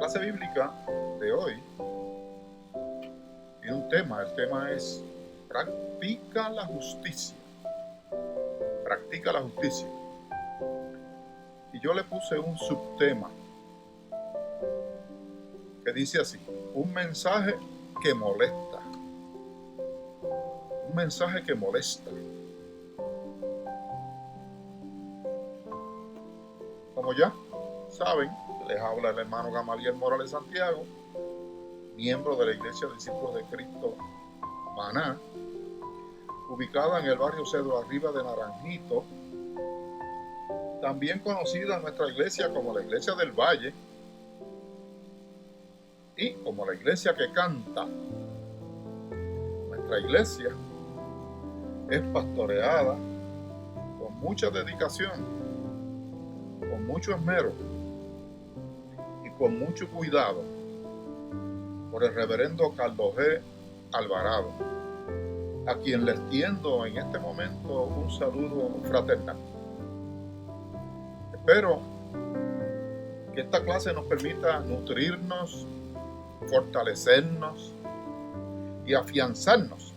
clase bíblica de hoy tiene un tema. El tema es practica la justicia. Practica la justicia. Y yo le puse un subtema que dice así: un mensaje que molesta. Un mensaje que molesta. Como ya saben, les habla el hermano Gamaliel Morales Santiago, miembro de la Iglesia de Discípulos de Cristo Maná, ubicada en el barrio Cedro Arriba de Naranjito, también conocida en nuestra iglesia como la Iglesia del Valle y como la Iglesia que canta. Nuestra iglesia es pastoreada con mucha dedicación, con mucho esmero y con mucho cuidado por el reverendo Carlos G. Alvarado, a quien le extiendo en este momento un saludo fraternal. Espero que esta clase nos permita nutrirnos, fortalecernos y afianzarnos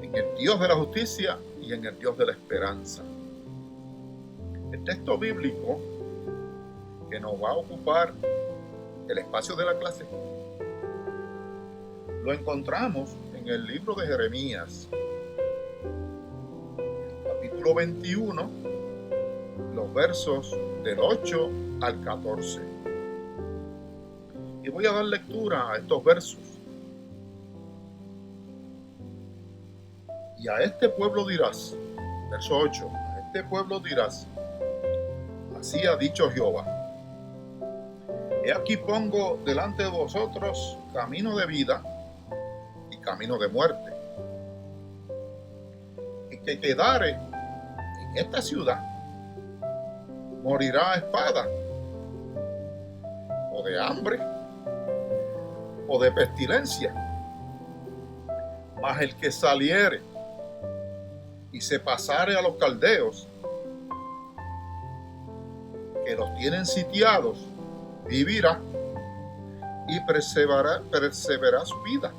en el Dios de la justicia y en el Dios de la esperanza. El texto bíblico que nos va a ocupar el espacio de la clase lo encontramos en el libro de Jeremías, capítulo 21, los versos del 8 al 14. Y voy a dar lectura a estos versos. Y a este pueblo dirás, verso 8, a este pueblo dirás, así ha dicho Jehová: he aquí pongo delante de vosotros camino de vida y camino de muerte. El que quedare en esta ciudad morirá a espada, o de hambre, o de pestilencia. Mas el que saliere y se pasare a los caldeos, que los tienen sitiados, vivirá y perseverará su vida.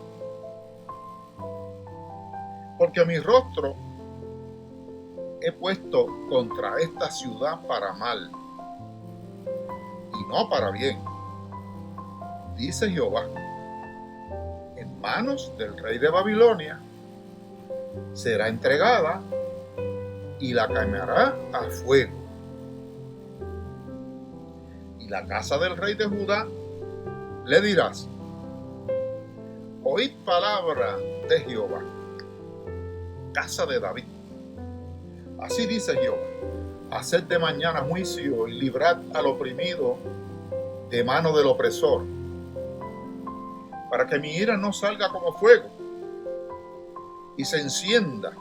Porque mi rostro he puesto contra esta ciudad para mal, y no para bien, dice Jehová. En manos del rey de Babilonia será entregada y la quemará a fuego. Y la casa del rey de Judá le dirás: oíd palabra de Jehová, casa de David. Así dice Jehová: haced de mañana juicio y librad al oprimido de mano del opresor, para que mi ira no salga como fuego y se encienda,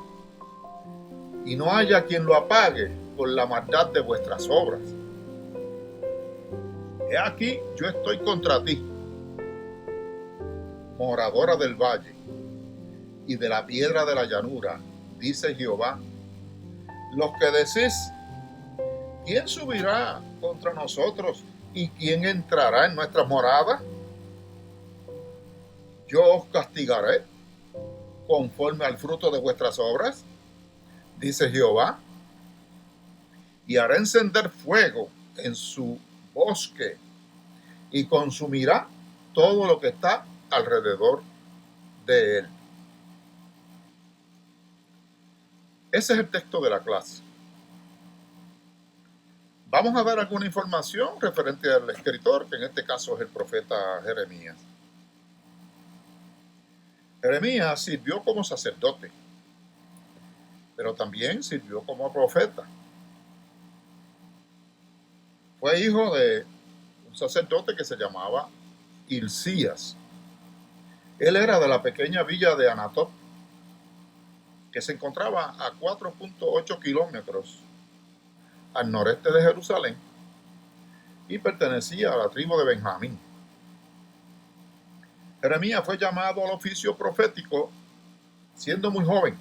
y no haya quien lo apague por la maldad de vuestras obras. He aquí, yo estoy contra ti, moradora del valle y de la piedra de la llanura, dice Jehová, los que decís: ¿quién subirá contra nosotros y quién entrará en nuestras moradas? Yo os castigaré conforme al fruto de vuestras obras, dice Jehová, y haré encender fuego en su bosque y consumirá todo lo que está alrededor de él. Ese es el texto de la clase. Vamos a dar alguna información referente al escritor, que en este caso es el profeta Jeremías. Jeremías sirvió como sacerdote, pero también sirvió como profeta. Fue hijo de un sacerdote que se llamaba Hilcías. Él era de la pequeña villa de Anatot, que se encontraba a 4.8 kilómetros al noreste de Jerusalén y pertenecía a la tribu de Benjamín. Jeremías fue llamado al oficio profético siendo muy joven,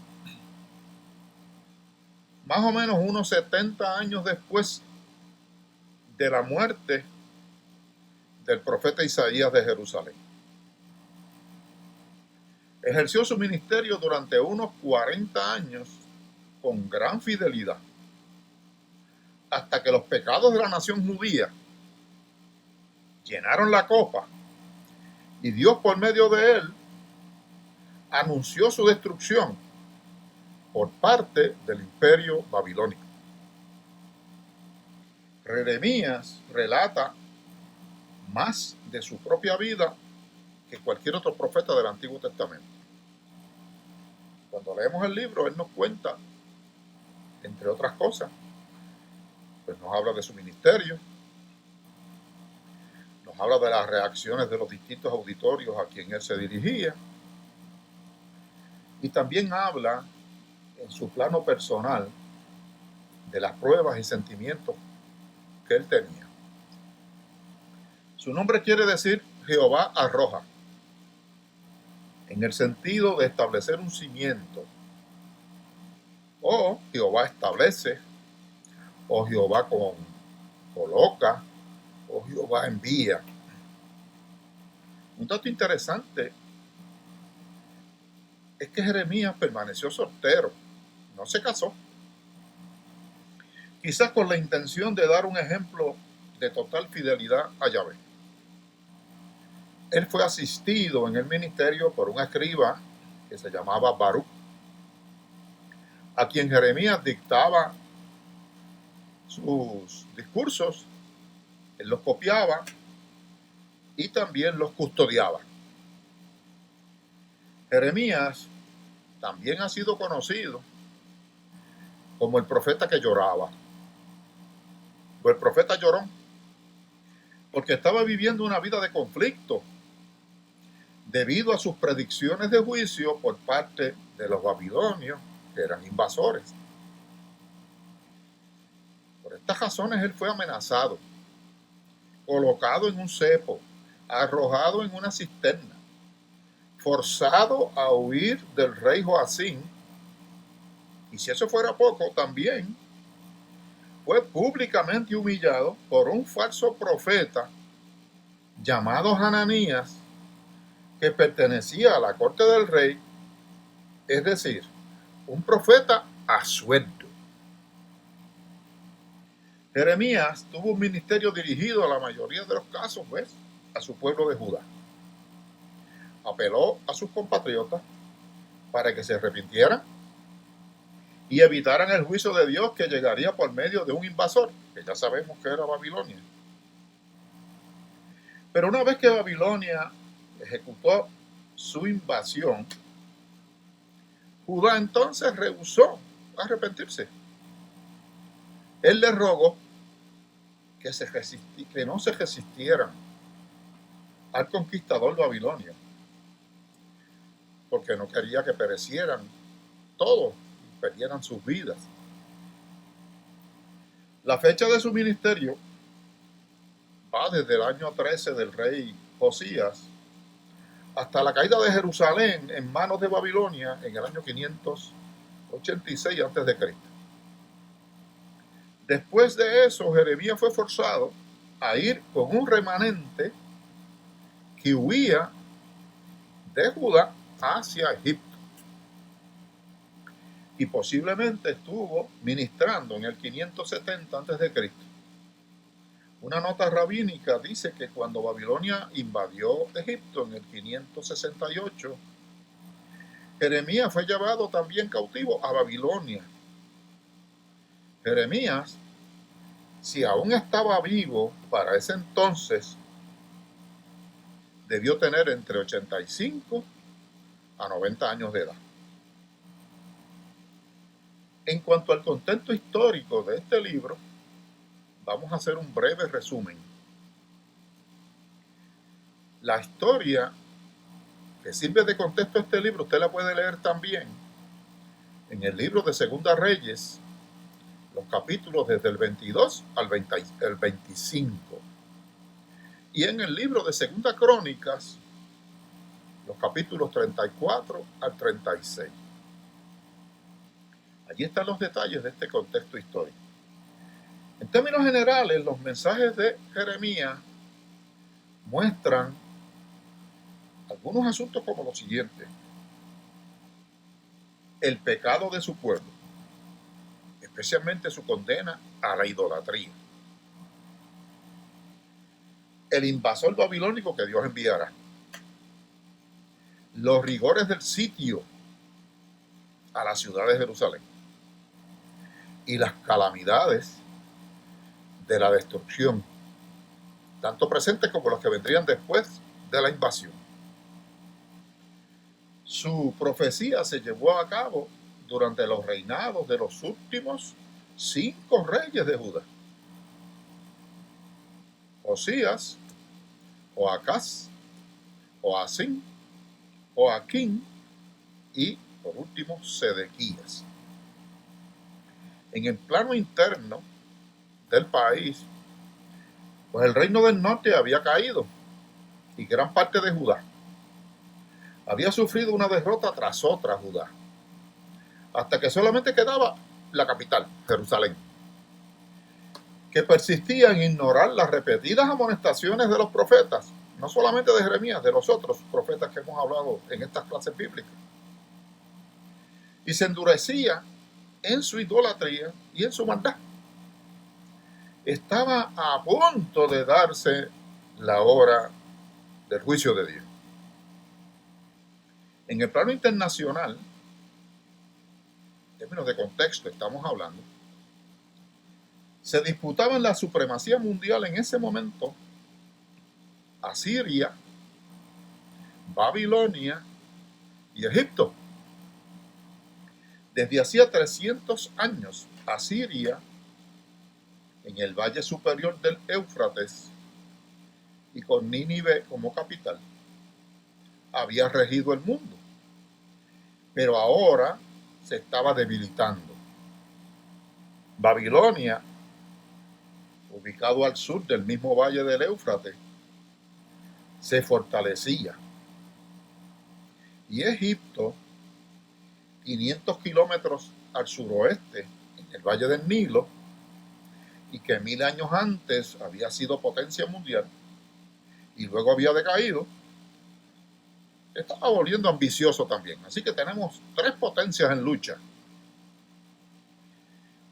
más o menos unos 70 años después de la muerte del profeta Isaías de Jerusalén. Ejerció su ministerio durante unos 40 años con gran fidelidad, hasta que los pecados de la nación judía llenaron la copa y Dios, por medio de él, anunció su destrucción por parte del imperio babilónico. Jeremías relata más de su propia vida que cualquier otro profeta del Antiguo Testamento. Cuando leemos el libro, él nos cuenta, entre otras cosas, pues nos habla de su ministerio, nos habla de las reacciones de los distintos auditorios a quien él se dirigía, y también habla en su plano personal de las pruebas y sentimientos que él tenía. Su nombre quiere decir Jehová arroja, en el sentido de establecer un cimiento, o Jehová establece, o Jehová coloca, o Jehová envía. Un dato interesante es que Jeremías permaneció soltero, no se casó, quizás con la intención de dar un ejemplo de total fidelidad a Yahvé. Él fue asistido en el ministerio por un escriba que se llamaba Baruch, a quien Jeremías dictaba sus discursos, él los copiaba y también los custodiaba. Jeremías también ha sido conocido como el profeta que lloraba, o el profeta llorón, porque estaba viviendo una vida de conflicto debido a sus predicciones de juicio por parte de los babilonios, que eran invasores. Por estas razones él fue amenazado, colocado en un cepo, arrojado en una cisterna, forzado a huir del rey Joacín, y si eso fuera poco, también fue públicamente humillado por un falso profeta llamado Hananías, que pertenecía a la corte del rey, es decir, un profeta a sueldo. Jeremías tuvo un ministerio dirigido a la mayoría de los casos, a su pueblo de Judá. Apeló a sus compatriotas para que se arrepintieran y evitaran el juicio de Dios que llegaría por medio de un invasor, que ya sabemos que era Babilonia. Pero una vez que Babilonia ejecutó su invasión, Judá entonces rehusó arrepentirse. Él le rogó que no se resistieran al conquistador babilonio, porque no quería que perecieran todos, perdieran sus vidas. La fecha de su ministerio va desde el año 13 del rey Josías hasta la caída de Jerusalén en manos de Babilonia en el año 586 a.C. Después de eso, Jeremías fue forzado a ir con un remanente que huía de Judá hacia Egipto. Y posiblemente estuvo ministrando en el 570 a.C. Una nota rabínica dice que cuando Babilonia invadió Egipto en el 568, Jeremías fue llevado también cautivo a Babilonia. Jeremías, si aún estaba vivo para ese entonces, debió tener entre 85 a 90 años de edad. En cuanto al contexto histórico de este libro, vamos a hacer un breve resumen. La historia que sirve de contexto a este libro, usted la puede leer también en el libro de Segunda Reyes, los capítulos desde el 22 al 25. Y en el libro de Segunda Crónicas, los capítulos 34 al 36. Allí están los detalles de este contexto histórico. En términos generales, los mensajes de Jeremías muestran algunos asuntos como lo siguiente: el pecado de su pueblo, especialmente su condena a la idolatría, el invasor babilónico que Dios enviará, los rigores del sitio a la ciudad de Jerusalén y las calamidades de la destrucción, tanto presentes como los que vendrían después de la invasión. Su profecía se llevó a cabo durante los reinados de los últimos 5 reyes de Judá: Josías, Joacás, Joacim, Joaquín y, por último, Sedequías. En el plano interno del país, pues el reino del norte había caído y gran parte de Judá había sufrido una derrota tras otra Judá, hasta que solamente quedaba la capital, Jerusalén, que persistía en ignorar las repetidas amonestaciones de los profetas, no solamente de Jeremías, de los otros profetas que hemos hablado en estas clases bíblicas, y se endurecía en su idolatría y en su maldad. Estaba a punto de darse la hora del juicio de Dios. En el plano internacional, en términos de contexto estamos hablando, se disputaban la supremacía mundial en ese momento Asiria, Babilonia y Egipto. Desde hacía 300 años, Asiria, en el valle superior del Éufrates y con Nínive como capital, había regido el mundo, pero ahora se estaba debilitando. Babilonia, ubicado al sur del mismo valle del Éufrates, se fortalecía, y Egipto, 500 kilómetros al suroeste, en el valle del Nilo, y que 1000 años antes había sido potencia mundial y luego había decaído, estaba volviendo ambicioso también. Así que tenemos 3 potencias en lucha.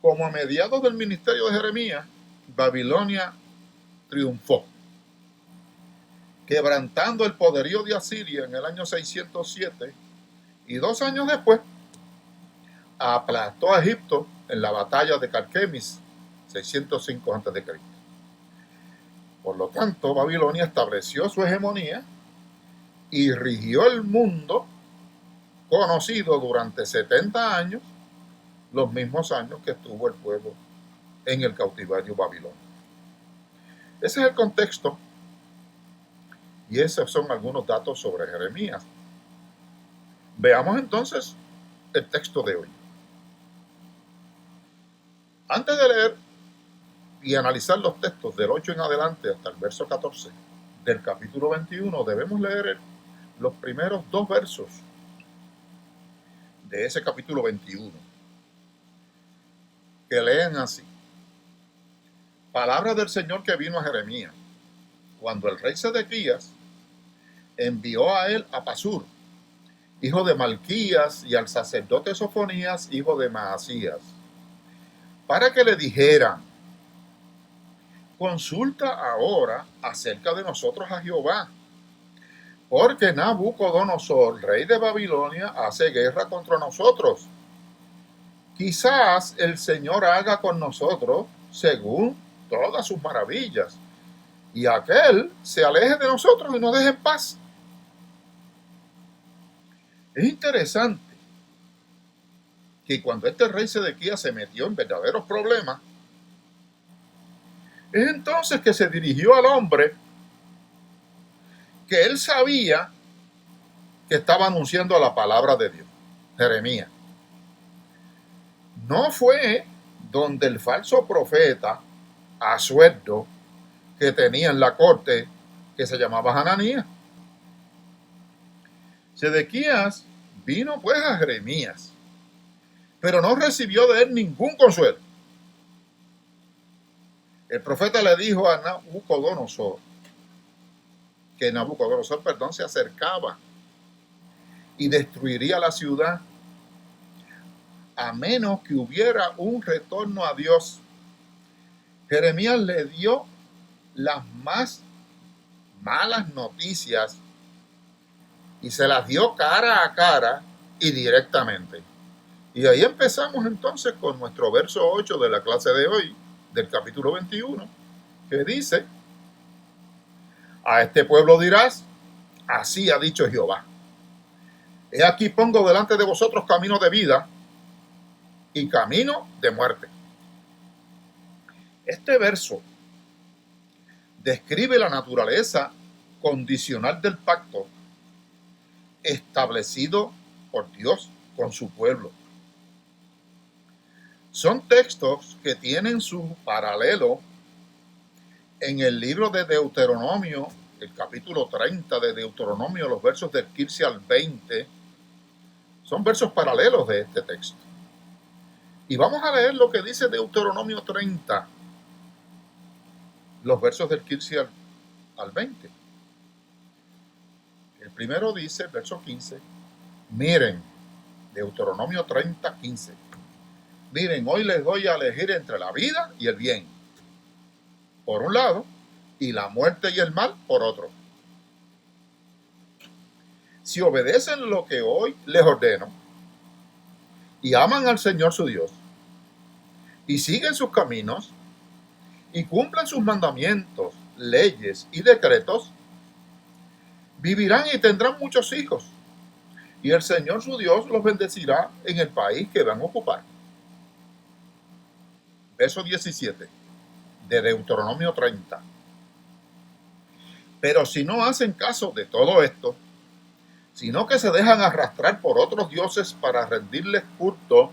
Como a mediados del ministerio de Jeremías, Babilonia triunfó, quebrantando el poderío de Asiria en el año 607, y 2 años después aplastó a Egipto en la batalla de Carquemis, 605 a.C. Por lo tanto, Babilonia estableció su hegemonía y rigió el mundo conocido durante 70 años, los mismos años que estuvo el pueblo en el cautiverio babilónico. Ese es el contexto, y esos son algunos datos sobre Jeremías. Veamos entonces el texto de hoy. Antes de leer y analizar los textos del 8 en adelante hasta el verso 14 del capítulo 21, debemos leer los primeros 2 versos de ese capítulo 21, que leen así: palabra del Señor que vino a Jeremías, cuando el rey Sedequías envió a él a Pasur, hijo de Malquías, y al sacerdote Sofonías, hijo de Maasías, para que le dijeran: consulta ahora acerca de nosotros a Jehová, porque Nabucodonosor, rey de Babilonia, hace guerra contra nosotros. Quizás el Señor haga con nosotros según todas sus maravillas, y aquel se aleje de nosotros y nos deje en paz. Es interesante que cuando este rey Sedequías se metió en verdaderos problemas, es entonces que se dirigió al hombre que él sabía que estaba anunciando la palabra de Dios, Jeremías. No fue donde el falso profeta Asuerdo que tenía en la corte, que se llamaba Hananías. Sedequías vino pues a Jeremías, pero no recibió de él ningún consuelo. El profeta le dijo a Nabucodonosor: que Nabucodonosor, se acercaba y destruiría la ciudad a menos que hubiera un retorno a Dios. Jeremías le dio las más malas noticias y se las dio cara a cara y directamente. Y ahí empezamos entonces con nuestro verso 8 de la clase de hoy, del capítulo 21, que dice: a este pueblo dirás, así ha dicho Jehová, he aquí pongo delante de vosotros camino de vida y camino de muerte. Este verso describe la naturaleza condicional del pacto establecido por Dios con su pueblo. Son textos que tienen su paralelo en el libro de Deuteronomio, el capítulo 30 de Deuteronomio, los versos del 15 al 20, son versos paralelos de este texto. Y vamos a leer lo que dice Deuteronomio 30, los versos del 15 al 20. El primero dice, verso 15, miren, Deuteronomio 30, 15. Miren, hoy les doy a elegir entre la vida y el bien, por un lado, y la muerte y el mal, por otro. Si obedecen lo que hoy les ordeno, y aman al Señor su Dios, y siguen sus caminos, y cumplen sus mandamientos, leyes y decretos, vivirán y tendrán muchos hijos, y el Señor su Dios los bendecirá en el país que van a ocupar. Verso 17 de Deuteronomio 30. Pero si no hacen caso de todo esto, sino que se dejan arrastrar por otros dioses para rendirles culto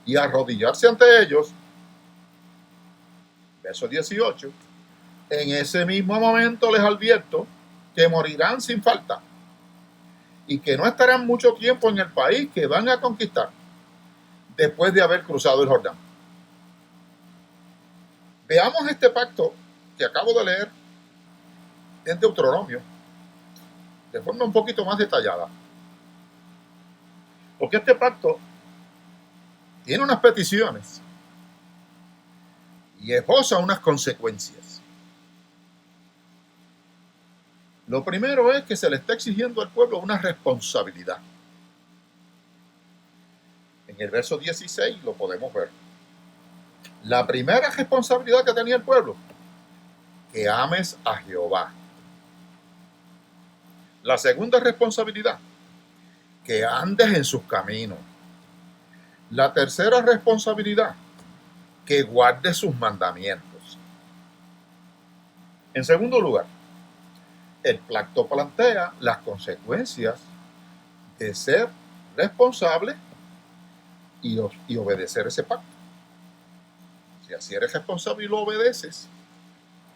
y arrodillarse ante ellos, verso 18, en ese mismo momento les advierto que morirán sin falta y que no estarán mucho tiempo en el país que van a conquistar después de haber cruzado el Jordán. Veamos este pacto que acabo de leer en Deuteronomio de forma un poquito más detallada. Porque este pacto tiene unas peticiones y esboza unas consecuencias. Lo primero es que se le está exigiendo al pueblo una responsabilidad. En el verso 16 lo podemos ver. La primera responsabilidad que tenía el pueblo, que ames a Jehová. La segunda responsabilidad, que andes en sus caminos. La tercera responsabilidad, que guardes sus mandamientos. En segundo lugar, el pacto plantea las consecuencias de ser responsable y obedecer ese pacto. Si así eres responsable y lo obedeces,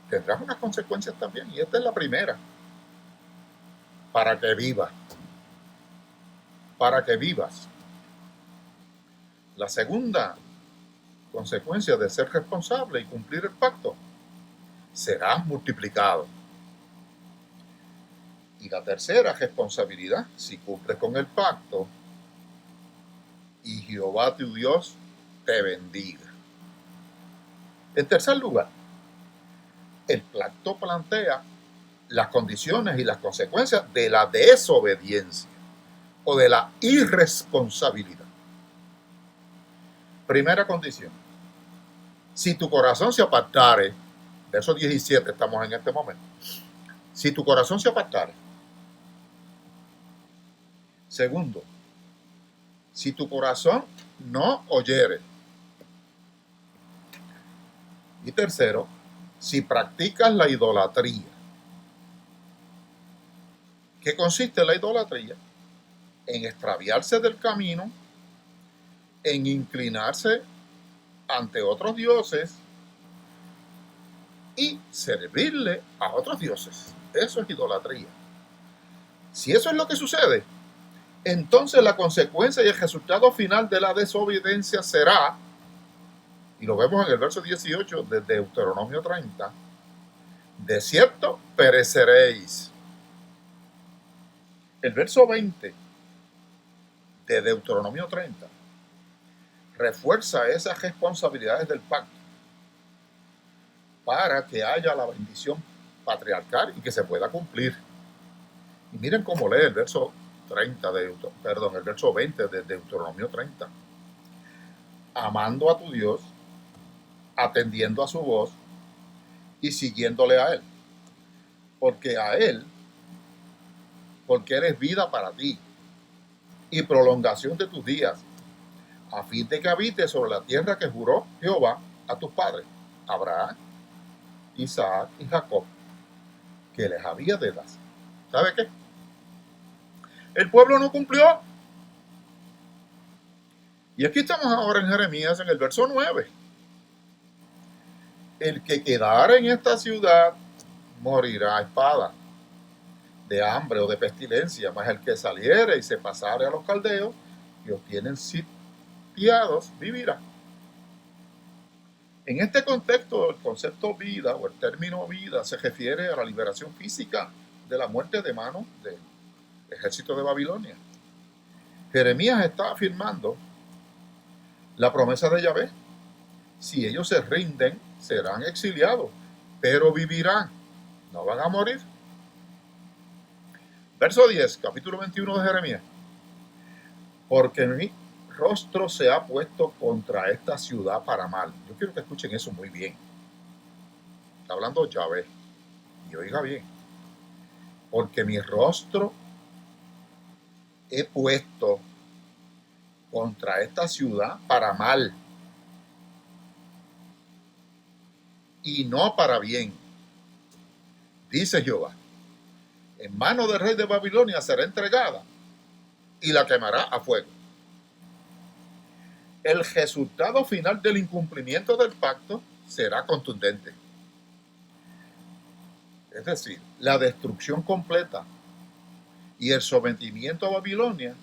tendrás unas consecuencias también. Y esta es la primera. Para que vivas. Para que vivas. La segunda consecuencia de ser responsable y cumplir el pacto, serás multiplicado. Y la tercera responsabilidad, si cumples con el pacto, y Jehová tu Dios te bendiga. En tercer lugar, el pacto plantea las condiciones y las consecuencias de la desobediencia o de la irresponsabilidad. Primera condición, si tu corazón se apartare, verso 17 estamos en este momento, si tu corazón se apartare. Segundo, si tu corazón no oyere. Y tercero, si practicas la idolatría. ¿Qué consiste la idolatría? En extraviarse del camino, en inclinarse ante otros dioses y servirle a otros dioses. Eso es idolatría. Si eso es lo que sucede, entonces la consecuencia y el resultado final de la desobediencia será, y lo vemos en el verso 18 de Deuteronomio 30, de cierto pereceréis. El verso 20 de Deuteronomio 30 refuerza esas responsabilidades del pacto para que haya la bendición patriarcal y que se pueda cumplir. Y miren cómo lee el verso 20 de Deuteronomio 30. Amando a tu Dios, atendiendo a su voz y siguiéndole a Él. Porque eres vida para ti y prolongación de tus días, a fin de que habites sobre la tierra que juró Jehová a tus padres, Abraham, Isaac y Jacob, que les había de dar. ¿Sabe qué? El pueblo no cumplió. Y aquí estamos ahora en Jeremías, en el verso 9. El que quedara en esta ciudad morirá a espada, de hambre o de pestilencia, mas el que saliere y se pasare a los caldeos, que os tienen sitiados, vivirá. En este contexto, el concepto vida o el término vida se refiere a la liberación física de la muerte de manos del ejército de Babilonia. Jeremías está afirmando la promesa de Yahvé. Si ellos se rinden, serán exiliados, pero vivirán, no van a morir. Verso 10, capítulo 21 de Jeremías. Porque mi rostro se ha puesto contra esta ciudad para mal. Yo quiero que escuchen eso muy bien. Está hablando Yahvé. Y oiga bien. Porque mi rostro he puesto contra esta ciudad para mal y no para bien, dice Jehová. En mano del rey de Babilonia será entregada y la quemará a fuego. El resultado final del incumplimiento del pacto será contundente. Es decir, la destrucción completa y el sometimiento a Babilonia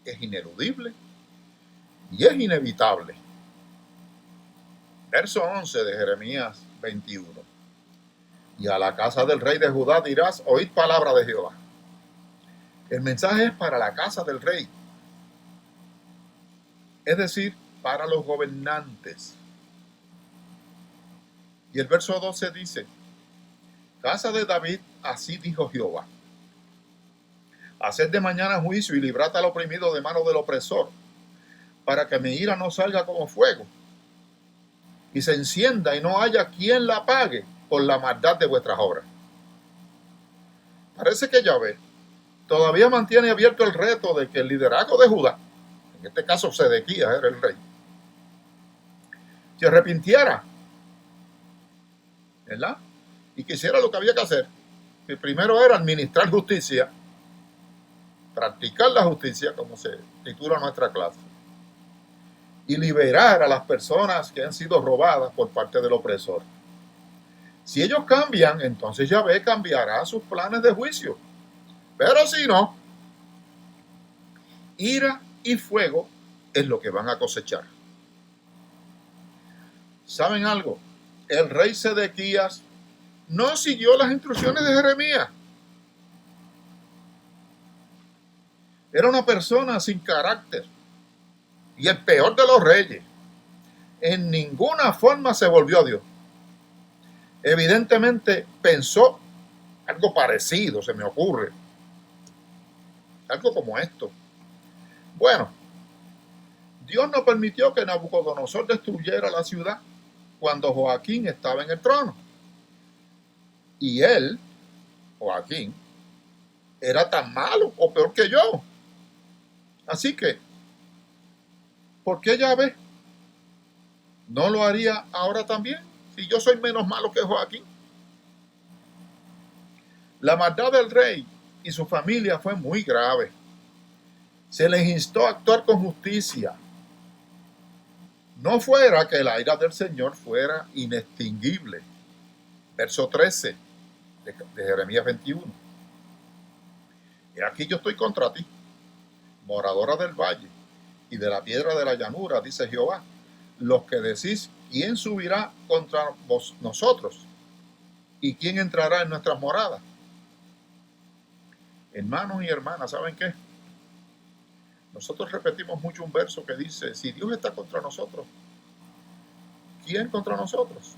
es ineludible y es inevitable. Verso 11 de Jeremías 21. Y a la casa del rey de Judá dirás, oíd palabra de Jehová. El mensaje es para la casa del rey, es decir, para los gobernantes. Y el verso 12 dice, casa de David, así dijo Jehová. Haced de mañana juicio y librad al oprimido de mano del opresor, para que mi ira no salga como fuego, y se encienda y no haya quien la apague por la maldad de vuestras obras. Parece que Yahvé todavía mantiene abierto el reto de que el liderazgo de Judá, en este caso Sedequías era el rey, se arrepintiera, ¿verdad? Y que hiciera lo que había que hacer. El primero era administrar justicia, practicar la justicia, como se titula nuestra clase, y liberar a las personas que han sido robadas por parte del opresor. Si ellos cambian, entonces Yahvé cambiará sus planes de juicio. Pero si no, ira y fuego es lo que van a cosechar. ¿Saben algo? El rey Sedequías no siguió las instrucciones de Jeremías. Era una persona sin carácter y el peor de los reyes. En ninguna forma se volvió a Dios. Evidentemente pensó algo parecido, se me ocurre. Algo como esto. Bueno, Dios no permitió que Nabucodonosor destruyera la ciudad cuando Joaquín estaba en el trono. Y él, Joaquín, era tan malo o peor que yo. Así que, ¿por qué Yahvé no lo haría ahora también? Si yo soy menos malo que Joaquín. La maldad del rey y su familia fue muy grave. Se les instó a actuar con justicia. No fuera que la ira del Señor fuera inextinguible. Verso 13 de Jeremías 21. Y aquí yo estoy contra ti, moradora del valle y de la piedra de la llanura, dice Jehová, los que decís, ¿quién subirá contra nosotros? ¿Y quién entrará en nuestras moradas? Hermanos y hermanas, ¿saben qué? Nosotros repetimos mucho un verso que dice, si Dios está contra nosotros, ¿quién contra nosotros?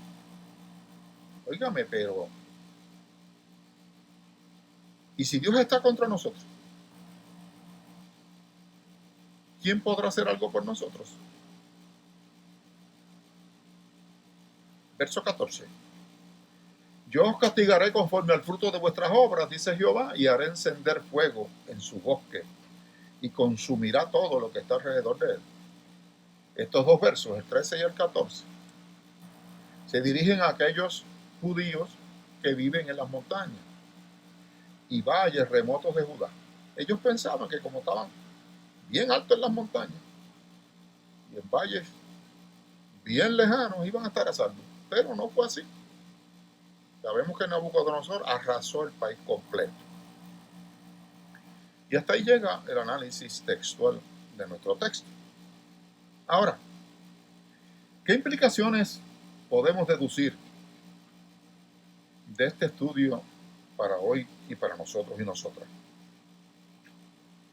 Óigame, pero ¿y si Dios está contra nosotros? ¿Quién podrá hacer algo por nosotros? Verso 14. Yo os castigaré conforme al fruto de vuestras obras, dice Jehová, y haré encender fuego en su bosque y consumirá todo lo que está alrededor de él. Estos dos versos, el 13 y el 14, se dirigen a aquellos judíos que viven en las montañas y valles remotos de Judá. Ellos pensaban que como estaban bien altos en las montañas y en valles bien lejanos iban a estar a salvo, pero no fue así. Sabemos que Nabucodonosor arrasó el país completo. Y hasta ahí llega el análisis textual de nuestro texto. Ahora, ¿qué implicaciones podemos deducir de este estudio para hoy y para nosotros y nosotras?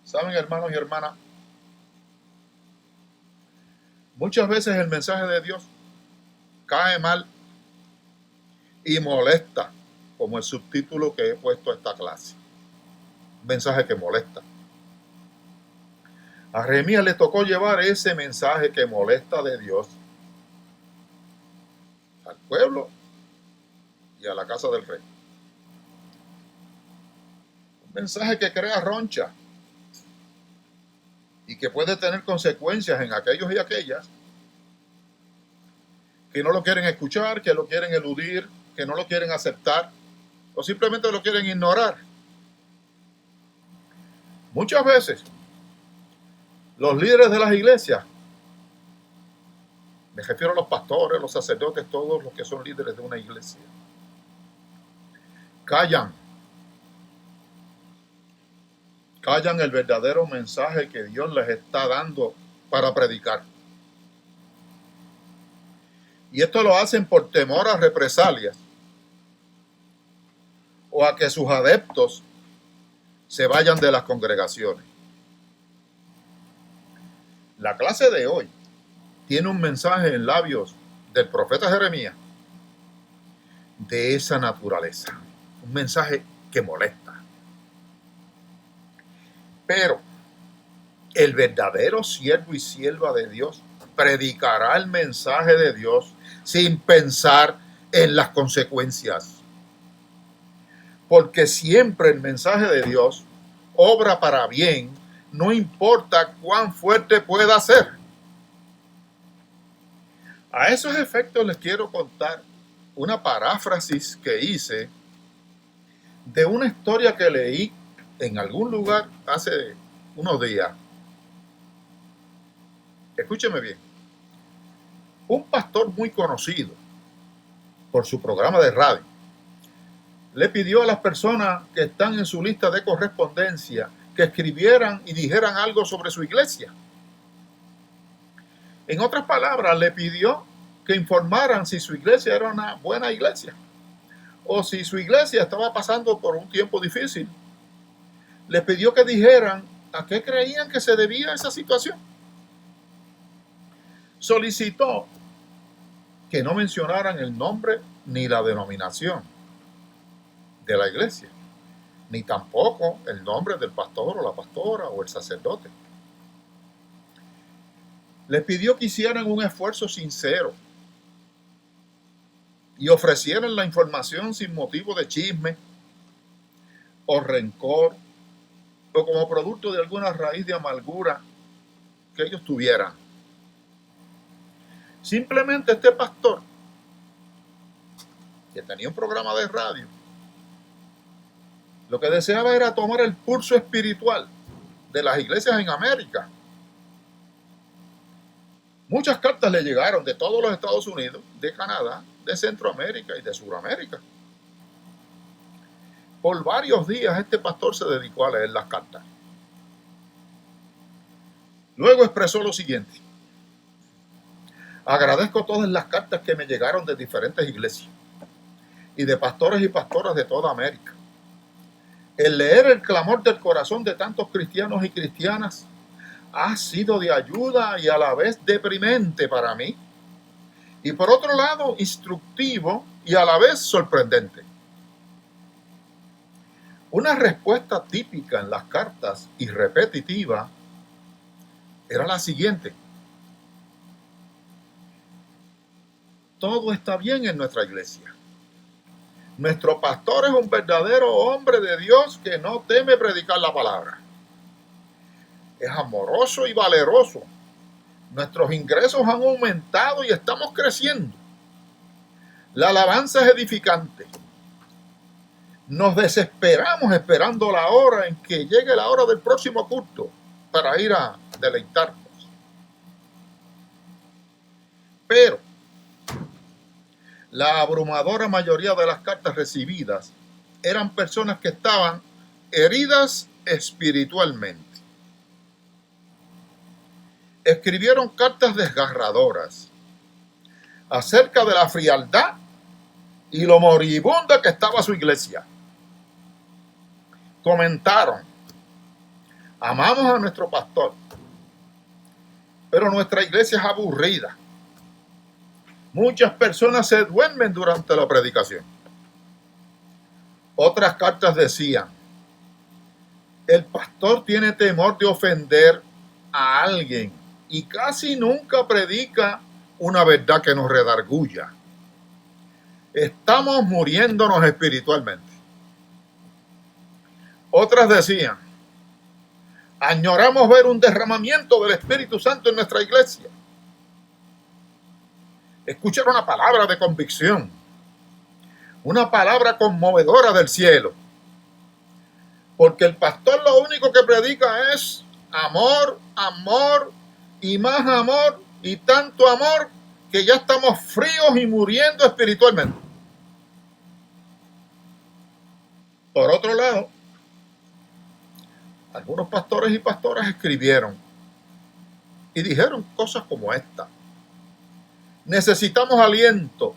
Saben, hermanos y hermanas, muchas veces el mensaje de Dios cae mal y molesta, como el subtítulo que he puesto a esta clase. Un mensaje que molesta. A Jeremías le tocó llevar ese mensaje que molesta de Dios al pueblo y a la casa del rey. Un mensaje que crea roncha y que puede tener consecuencias en aquellos y aquellas que no lo quieren escuchar, que lo quieren eludir, que no lo quieren aceptar o simplemente lo quieren ignorar. Muchas veces los líderes de las iglesias, me refiero a los pastores, los sacerdotes, todos los que son líderes de una iglesia, callan el verdadero mensaje que Dios les está dando para predicar. Y esto lo hacen por temor a represalias o a que sus adeptos se vayan de las congregaciones. La clase de hoy tiene un mensaje en labios del profeta Jeremías de esa naturaleza. Un mensaje que molesta. Pero el verdadero siervo y sierva de Dios predicará el mensaje de Dios sin pensar en las consecuencias. Porque siempre el mensaje de Dios obra para bien, no importa cuán fuerte pueda ser. A esos efectos les quiero contar una paráfrasis que hice de una historia que leí en algún lugar hace unos días. Escúcheme bien. Un pastor muy conocido por su programa de radio le pidió a las personas que están en su lista de correspondencia que escribieran y dijeran algo sobre su iglesia. En otras palabras, le pidió que informaran si su iglesia era una buena iglesia o si su iglesia estaba pasando por un tiempo difícil. Les pidió que dijeran a qué creían que se debía esa situación. Solicitó que no mencionaran el nombre ni la denominación de la iglesia, ni tampoco el nombre del pastor o la pastora o el sacerdote. Les pidió que hicieran un esfuerzo sincero y ofrecieran la información sin motivo de chisme o rencor o como producto de alguna raíz de amargura que ellos tuvieran. Simplemente este pastor, que tenía un programa de radio, lo que deseaba era tomar el pulso espiritual de las iglesias en América. Muchas cartas le llegaron de todos los Estados Unidos, de Canadá, de Centroamérica y de Sudamérica. Por varios días este pastor se dedicó a leer las cartas. Luego expresó lo siguiente: agradezco todas las cartas que me llegaron de diferentes iglesias y de pastores y pastoras de toda América. El leer el clamor del corazón de tantos cristianos y cristianas ha sido de ayuda y a la vez deprimente para mí. Y por otro lado, instructivo y a la vez sorprendente. Una respuesta típica en las cartas y repetitiva era la siguiente: todo está bien en nuestra iglesia. Nuestro pastor es un verdadero hombre de Dios que no teme predicar la palabra. Es amoroso y valeroso. Nuestros ingresos han aumentado y estamos creciendo. La alabanza es edificante. Nos desesperamos esperando la hora en que llegue la hora del próximo culto para ir a deleitarnos. Pero la abrumadora mayoría de las cartas recibidas eran personas que estaban heridas espiritualmente. Escribieron cartas desgarradoras acerca de la frialdad y lo moribunda que estaba su iglesia. Comentaron: amamos a nuestro pastor, pero nuestra iglesia es aburrida. Muchas personas se duermen durante la predicación. Otras cartas decían: el pastor tiene temor de ofender a alguien y casi nunca predica una verdad que nos redarguya. Estamos muriéndonos espiritualmente. Otras decían: añoramos ver un derramamiento del Espíritu Santo en nuestra iglesia. Escuchar una palabra de convicción, una palabra conmovedora del cielo, porque el pastor lo único que predica es amor, amor y más amor y tanto amor que ya estamos fríos y muriendo espiritualmente. Por otro lado, algunos pastores y pastoras escribieron y dijeron cosas como esta: necesitamos aliento,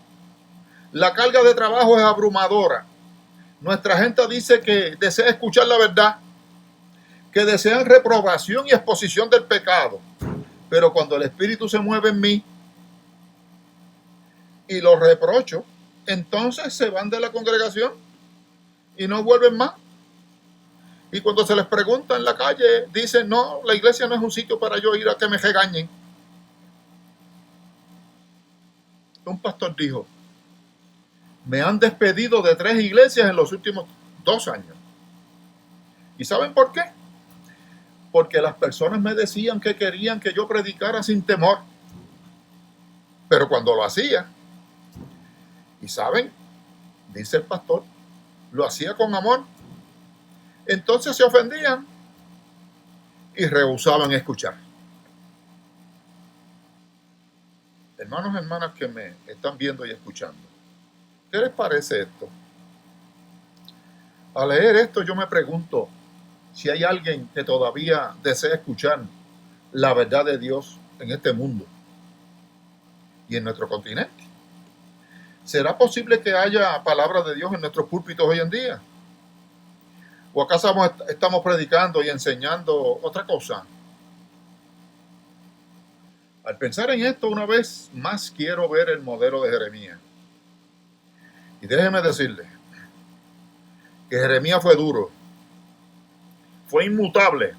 la carga de trabajo es abrumadora, nuestra gente dice que desea escuchar la verdad, que desean reprobación y exposición del pecado, pero cuando el Espíritu se mueve en mí y los reprocho, entonces se van de la congregación y no vuelven más. Y cuando se les pregunta en la calle, dicen: no, la iglesia no es un sitio para yo ir a que me regañen. Un pastor dijo: me han despedido de 3 iglesias en los últimos 2 años. ¿Y saben por qué? Porque las personas me decían que querían que yo predicara sin temor. Pero cuando lo hacía, y saben, dice el pastor, lo hacía con amor, entonces se ofendían y rehusaban escuchar. Hermanos y hermanas que me están viendo y escuchando, ¿qué les parece esto? Al leer esto yo me pregunto si hay alguien que todavía desea escuchar la verdad de Dios en este mundo y en nuestro continente. ¿Será posible que haya palabra de Dios en nuestros púlpitos hoy en día? ¿O acaso estamos predicando y enseñando otra cosa? Al pensar en esto, una vez más quiero ver el modelo de Jeremías. Y déjeme decirle que Jeremías fue duro, fue inmutable,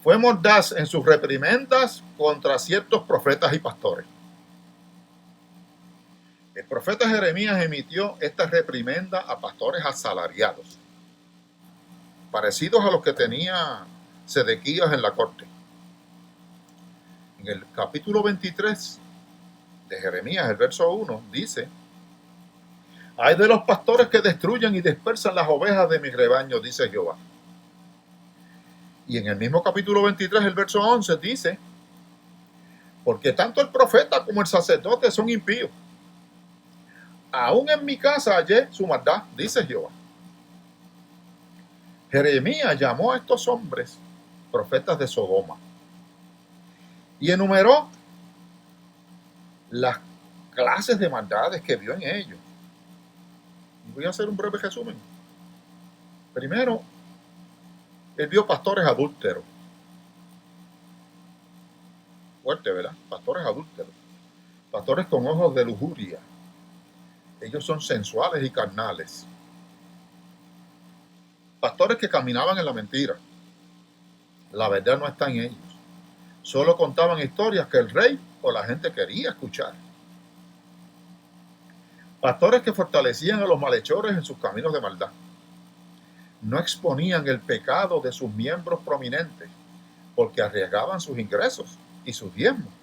fue mordaz en sus reprimendas contra ciertos profetas y pastores. El profeta Jeremías emitió esta reprimenda a pastores asalariados, parecidos a los que tenía Sedequías en la corte. En el capítulo 23 de Jeremías, el verso 1, dice: ay de los pastores que destruyen y dispersan las ovejas de mi rebaño, dice Jehová. Y en el mismo capítulo 23, el verso 11, dice: porque tanto el profeta como el sacerdote son impíos. Aún en mi casa hallé su maldad, dice Jehová. Jeremías llamó a estos hombres profetas de Sodoma y enumeró las clases de maldades que vio en ellos. Voy a hacer un breve resumen. Primero, él vio pastores adúlteros. Fuerte, ¿verdad? Pastores adúlteros. Pastores con ojos de lujuria. Ellos son sensuales y carnales. Pastores que caminaban en la mentira. La verdad no está en ellos. Solo contaban historias que el rey o la gente quería escuchar. Pastores que fortalecían a los malhechores en sus caminos de maldad. No exponían el pecado de sus miembros prominentes porque arriesgaban sus ingresos y sus diezmos.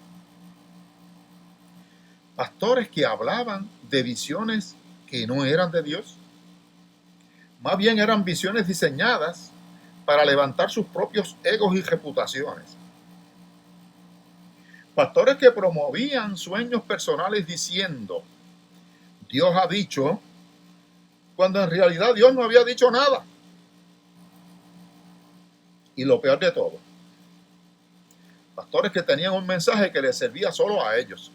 Pastores que hablaban de visiones que no eran de Dios. Más bien eran visiones diseñadas para levantar sus propios egos y reputaciones. Pastores que promovían sueños personales diciendo, Dios ha dicho, cuando en realidad Dios no había dicho nada. Y lo peor de todo, pastores que tenían un mensaje que les servía solo a ellos.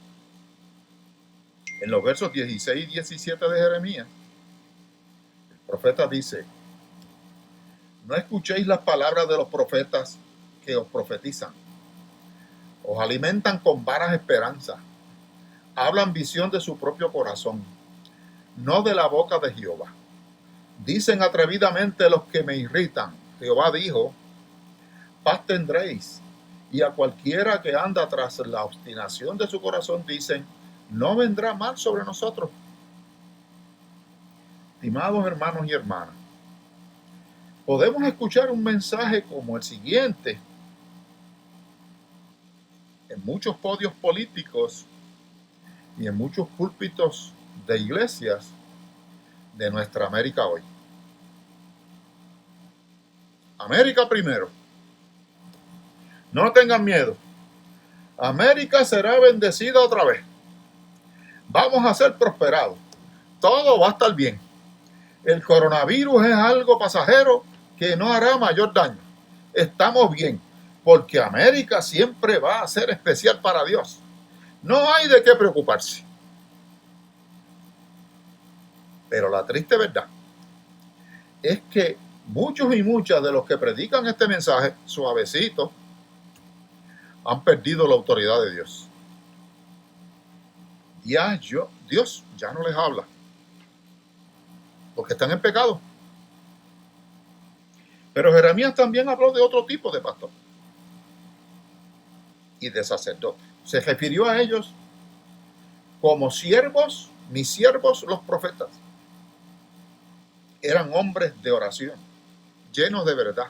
En los versos 16 y 17 de Jeremías, el profeta dice, no escuchéis las palabras de los profetas que os profetizan. Os alimentan con vanas esperanzas. Hablan visión de su propio corazón, no de la boca de Jehová. Dicen atrevidamente los que me irritan. Jehová dijo, paz tendréis. Y a cualquiera que anda tras la obstinación de su corazón dicen, no vendrá mal sobre nosotros. Estimados hermanos y hermanas, podemos escuchar un mensaje como el siguiente en muchos podios políticos y en muchos púlpitos de iglesias de nuestra América hoy. América primero. No tengan miedo. América será bendecida otra vez. Vamos a ser prosperados. Todo va a estar bien. El coronavirus es algo pasajero que no hará mayor daño. Estamos bien, porque América siempre va a ser especial para Dios. No hay de qué preocuparse. Pero la triste verdad es que muchos y muchas de los que predican este mensaje suavecito han perdido la autoridad de Dios. Dios ya no les habla porque están en pecado. Pero Jeremías también habló de otro tipo de pastor y de sacerdote. Se refirió a ellos como siervos, mis siervos los profetas. Eran hombres de oración, llenos de verdad,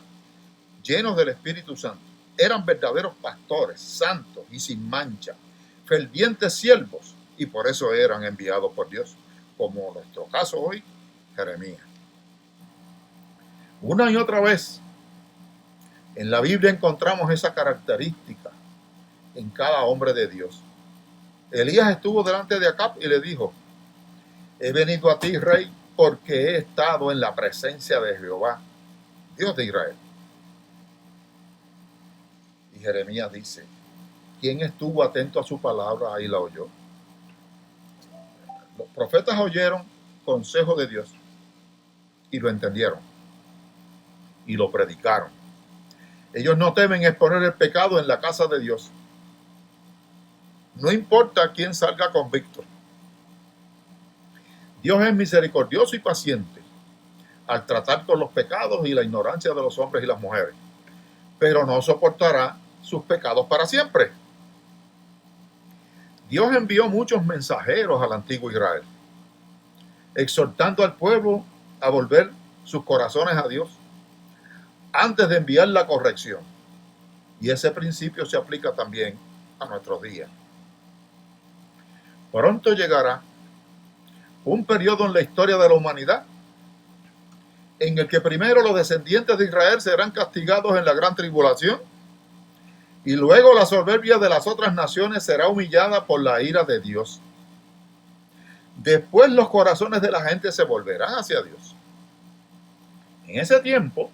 llenos del Espíritu Santo. Eran verdaderos pastores, santos y sin mancha, fervientes siervos, y por eso eran enviados por Dios, como nuestro caso hoy, Jeremías. Una y otra vez en la Biblia encontramos esa característica en cada hombre de Dios. Elías estuvo delante de Acab y le dijo, he venido a ti, rey, porque he estado en la presencia de Jehová, Dios de Israel. Y Jeremías dice, ¿quién estuvo atento a su palabra y la oyó? Los profetas oyeron consejo de Dios y lo entendieron y lo predicaron. Ellos no temen exponer el pecado en la casa de Dios. No importa quién salga convicto. Dios es misericordioso y paciente al tratar con los pecados y la ignorancia de los hombres y las mujeres, pero no soportará sus pecados para siempre. Dios envió muchos mensajeros al antiguo Israel, exhortando al pueblo a volver sus corazones a Dios antes de enviar la corrección. Y ese principio se aplica también a nuestros días. Pronto llegará un periodo en la historia de la humanidad en el que primero los descendientes de Israel serán castigados en la gran tribulación y luego la soberbia de las otras naciones será humillada por la ira de Dios. Después los corazones de la gente se volverán hacia Dios. En ese tiempo,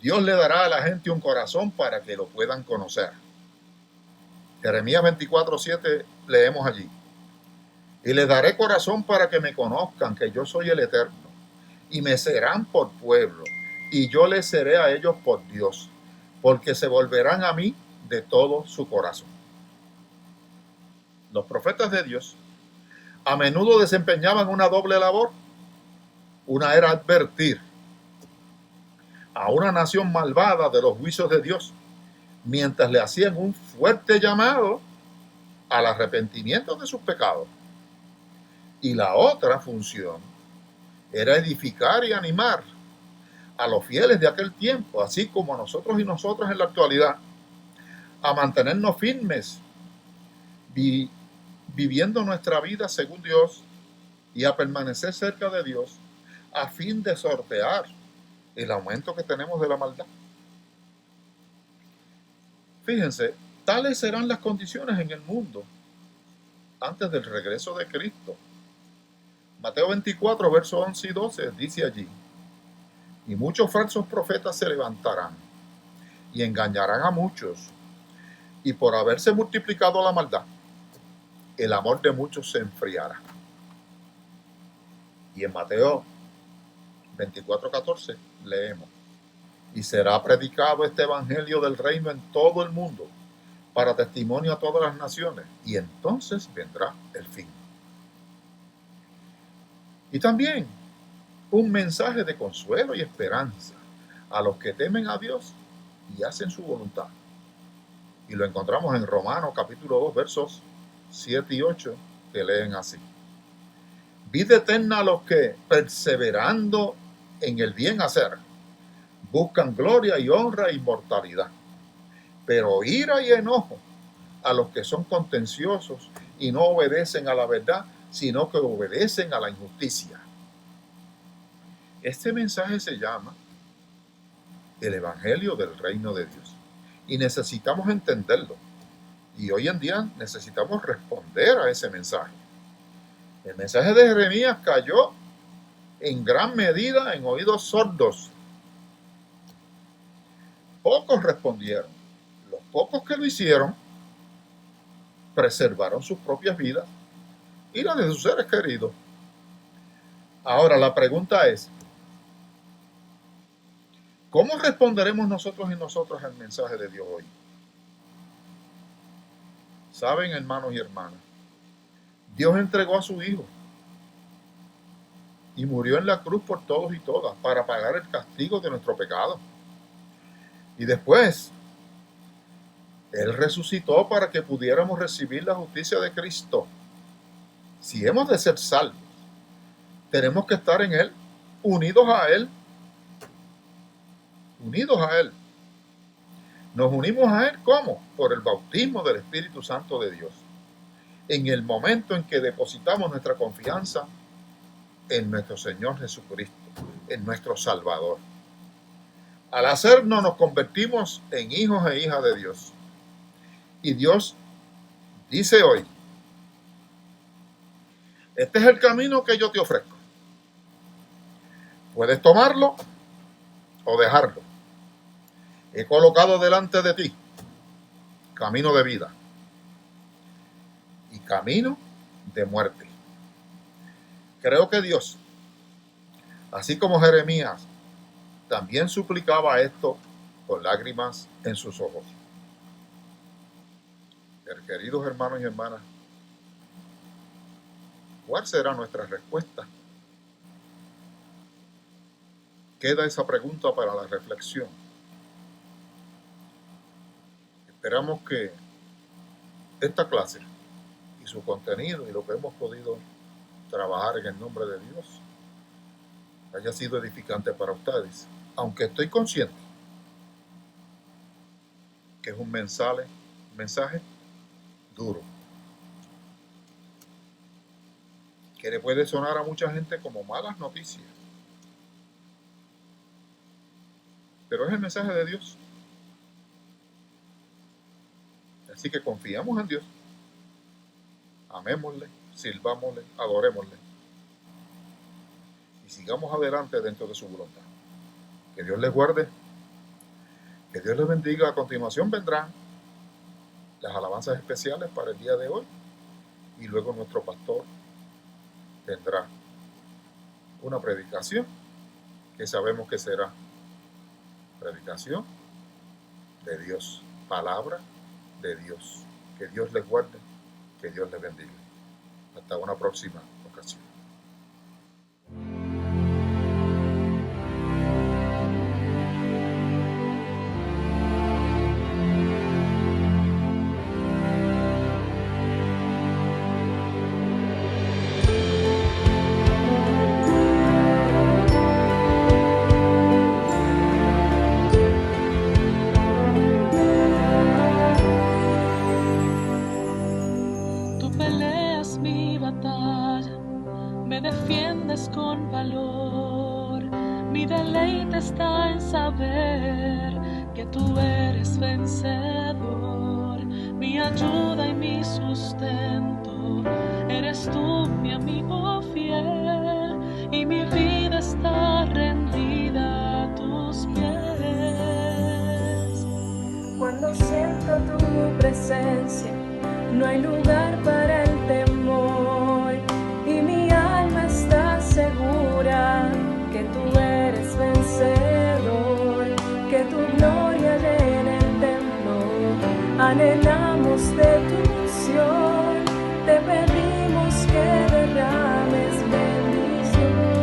Dios le dará a la gente un corazón para que lo puedan conocer. Jeremías 24:7 leemos allí. Y les daré corazón para que me conozcan, que yo soy el Eterno, y me serán por pueblo, y yo les seré a ellos por Dios, porque se volverán a mí de todo su corazón. Los profetas de Dios a menudo desempeñaban una doble labor. Una era advertir a una nación malvada de los juicios de Dios, mientras le hacían un fuerte llamado al arrepentimiento de sus pecados. Y la otra función era edificar y animar a los fieles de aquel tiempo, así como a nosotros y nosotras en la actualidad, a mantenernos firmes, viviendo nuestra vida según Dios y a permanecer cerca de Dios a fin de sortear el aumento que tenemos de la maldad. Fíjense, tales serán las condiciones en el mundo antes del regreso de Cristo. Mateo 24, versos 11 y 12 dice allí: y muchos falsos profetas se levantarán y engañarán a muchos, y por haberse multiplicado la maldad, el amor de muchos se enfriará. Y en Mateo 24:14 leemos: y será predicado este evangelio del reino en todo el mundo, para testimonio a todas las naciones, y entonces vendrá el fin. Y también un mensaje de consuelo y esperanza a los que temen a Dios y hacen su voluntad. Y lo encontramos en Romanos capítulo 2, versos 7 y 8, que leen así: vida eterna a los que, perseverando en el bien hacer, buscan gloria y honra e inmortalidad, pero ira y enojo a los que son contenciosos y no obedecen a la verdad, sino que obedecen a la injusticia. Este mensaje se llama el Evangelio del Reino de Dios y necesitamos entenderlo. Y hoy en día necesitamos responder a ese mensaje. El mensaje de Jeremías cayó en gran medida en oídos sordos. Pocos respondieron. Los pocos que lo hicieron preservaron sus propias vidas y las de sus seres queridos. Ahora la pregunta es: ¿cómo responderemos nosotros y nosotras al mensaje de Dios hoy? Saben, hermanos y hermanas, Dios entregó a su Hijo y murió en la cruz por todos y todas para pagar el castigo de nuestro pecado. Y después, Él resucitó para que pudiéramos recibir la justicia de Cristo. Si hemos de ser salvos, tenemos que estar en Él, unidos a Él. Unidos a Él. Nos unimos a Él, ¿cómo? Por el bautismo del Espíritu Santo de Dios. En el momento en que depositamos nuestra confianza en nuestro Señor Jesucristo, en nuestro Salvador. Al hacerlo nos convertimos en hijos e hijas de Dios. Y Dios dice hoy: este es el camino que yo te ofrezco. Puedes tomarlo o dejarlo. He colocado delante de ti camino de vida y camino de muerte. Creo que Dios, así como Jeremías, también suplicaba esto con lágrimas en sus ojos. Queridos hermanos y hermanas, ¿cuál será nuestra respuesta? Queda esa pregunta para la reflexión. Esperamos que esta clase y su contenido y lo que hemos podido trabajar en el nombre de Dios haya sido edificante para ustedes, aunque estoy consciente que es un mensaje duro, que le puede sonar a mucha gente como malas noticias, pero es el mensaje de Dios. Así que confiamos en Dios, amémosle, sirvámosle, adorémosle y sigamos adelante dentro de su voluntad. Que Dios les guarde, que Dios les bendiga. A continuación vendrán las alabanzas especiales para el día de hoy y luego nuestro pastor tendrá una predicación que sabemos que será predicación de Dios, palabra de Dios. Que Dios les guarde, que Dios les bendiga. Hasta una próxima ocasión. Me defiendes con valor, mi deleite está en saber que tú eres vencedor, mi ayuda y mi sustento, eres tú mi amigo fiel, y mi vida está rendida a tus pies. Cuando siento tu presencia, no hay lugar para el temor, y mi alma está segura que tú eres vencedor, que tu gloria llena el templo. Anhelamos de tu unción, te pedimos que derrames bendición.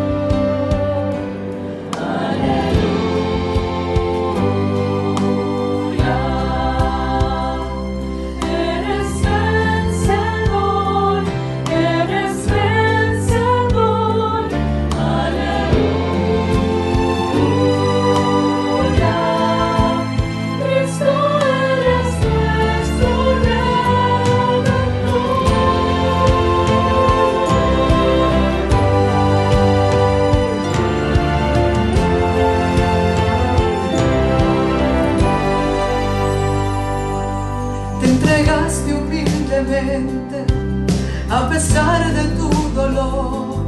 A pesar de tu dolor,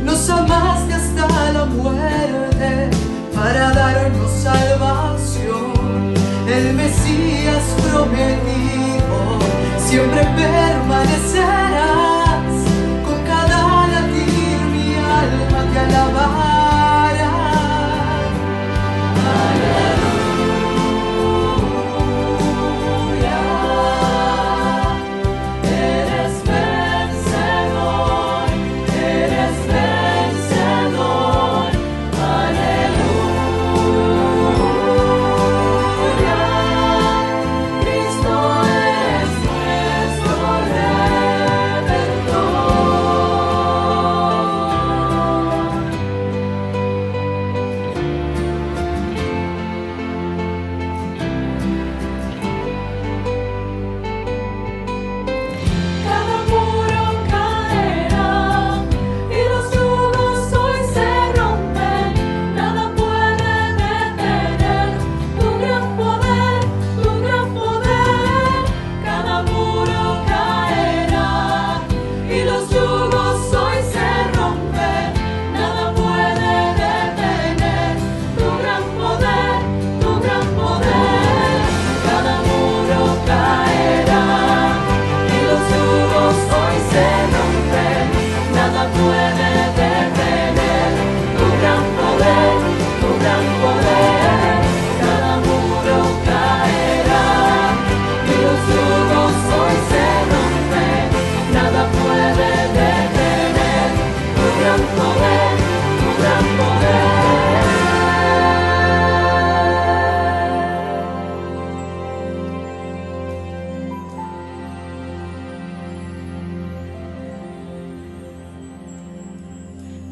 nos amaste hasta la muerte para darnos salvación. El Mesías prometido siempre permanecerás, con cada latir mi alma te alabará.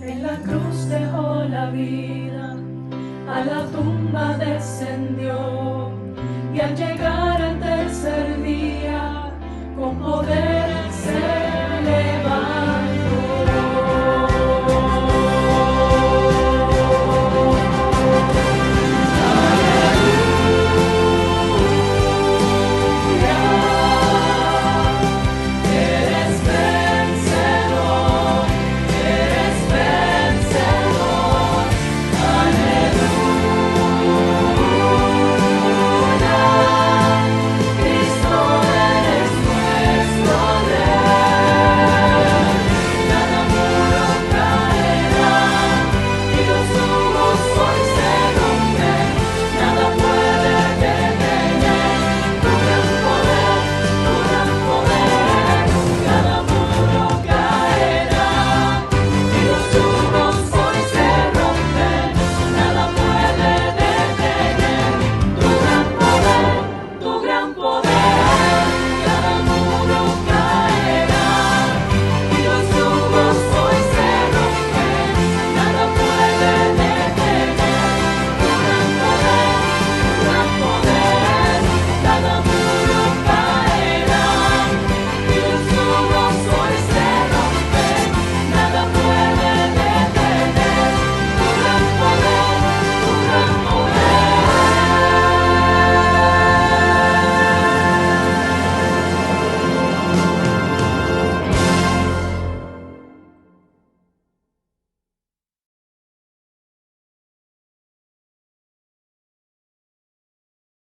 En la cruz dejó la vida, a la tumba descendió, y al llegar al tercer